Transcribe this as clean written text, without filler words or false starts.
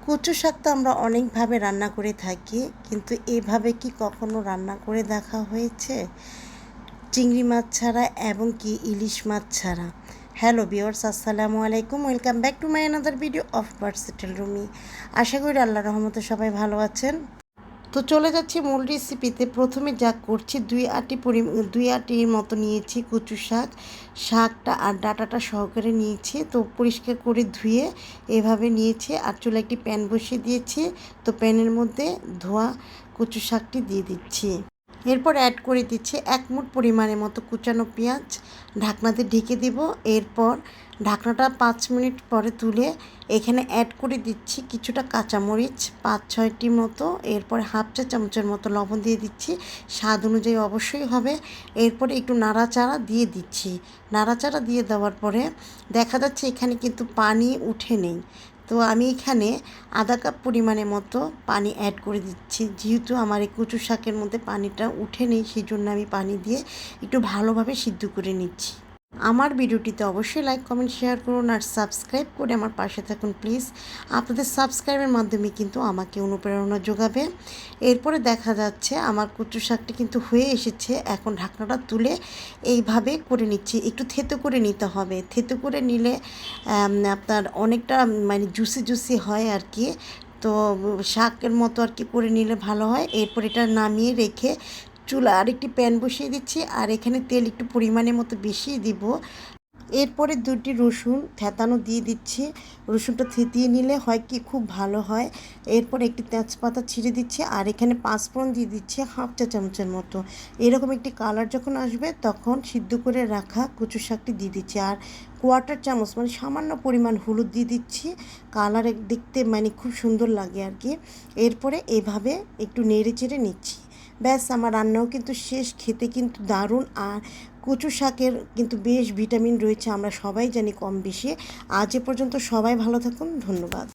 কচু শাক তো আমরা অনেকভাবে রান্না করে থাকি, কিন্তু এভাবে কি কখনো রান্না করে দেখা হয়েছে চিংড়ি মাছ ছাড়া এবং কি ইলিশ মাছ ছাড়া? হ্যালো ভিউয়ার্স, আসসালামু আলাইকুম, welcome back to my another video of versatile Rumi. আশা করি আল্লাহর রহমতে সবাই ভালো আছেন। তো চলে যাচ্ছি মূল রেসিপিতে। প্রথমে যা করছি, দুই আটির মতো নিয়েছি কচু শাক। শাকটা আর ডাঁটাটা সহকারে নিয়েছি, তো পরিষ্কার করে ধুয়ে এভাবে নিয়েছি। আর চুলায় একটি প্যান বসিয়ে দিয়েছি, তো প্যানের মধ্যে ধোয়া কচু শাকটি দিয়ে দিচ্ছি। এরপর অ্যাড করে দিচ্ছি 1 মুঠ পরিমাণের মতো কুচানো পেঁয়াজ, ঢাকনাতে ঢেকে দেব। এরপর ঢাকনাটা 5 মিনিট পরে তুলে এখানে অ্যাড করে দিচ্ছি কিছুটা কাঁচামরিচ, 5-6টি মতো। এরপর হাফ চা চামচের মতো লবণ দিয়ে দিচ্ছি, স্বাদ অনুযায়ী অবশ্যই হবে। এরপরে একটু নাড়াচাড়া দিয়ে দিচ্ছি। নাড়াচাড়া দিয়ে দেওয়ার পরে দেখা যাচ্ছে এখানে কিন্তু পানি উঠে নেই, তো আমি এখানে আধা কাপ পরিমাণের মতো পানি অ্যাড করে দিচ্ছি। যেহেতু আমার এই কচু শাকের মধ্যে পানিটা উঠে নেই, সেই জন্য আমি পানি দিয়ে একটু ভালোভাবে সিদ্ধ করে নিচ্ছি। আমার ভিডিওটিতে অবশ্যই লাইক, কমেন্ট, শেয়ার করুন আর সাবস্ক্রাইব করে আমার পাশে থাকুন প্লিজ। আপনাদের সাবস্ক্রাইবের মাধ্যমে কিন্তু আমাকে অনুপ্রেরণা যোগাবে। এরপরে দেখা যাচ্ছে আমার কচু শাকটি কিন্তু হয়ে এসেছে। এখন ঢাকনাটা তুলে এইভাবে করে নিচ্ছি। একটু থেতো করে নিতে হবে। থেতো করে নিলে আপনার অনেকটা মানে জুসি হয় আর কি। তো শাকের মতো আর কি করে নিলে ভালো হয়। এরপর এটা নামিয়ে রেখে চুলা আরেকটি প্যান বসিয়ে দিচ্ছি, আর এখানে তেল একটু পরিমাণের মতো বেশিই দিব। এরপরে 2টি রসুন থেতানো দিয়ে দিচ্ছি। রসুনটা থেতিয়ে নিলে হয় কি খুব ভালো হয়। এরপর একটি তেজপাতা ছিঁড়ে দিচ্ছি, আর এখানে পাঁচফোড়ন দিয়ে দিচ্ছি হাফ চা চামচের মতো। এরকম একটি কালার যখন আসবে তখন সিদ্ধ করে রাখা কচু শাকটি দিয়ে দিচ্ছি, আর কোয়ার্টার চামচ মানে সামান্য পরিমাণ হলুদ দিয়ে দিচ্ছি। কালার দেখতে মানে খুব সুন্দর লাগে আর কি। এরপরে এভাবে একটু নেড়ে চেড়ে নিচ্ছি। ব্যাস, আমার রান্নাও কিন্তু শেষ। খেতে কিন্তু দারুণ। আর কচু শাকের কিন্তু বেশ ভিটামিন রয়েছে, আমরা সবাই জানি কম বেশি। আজ এ পর্যন্ত সবাই ভালো থাকুন, ধন্যবাদ।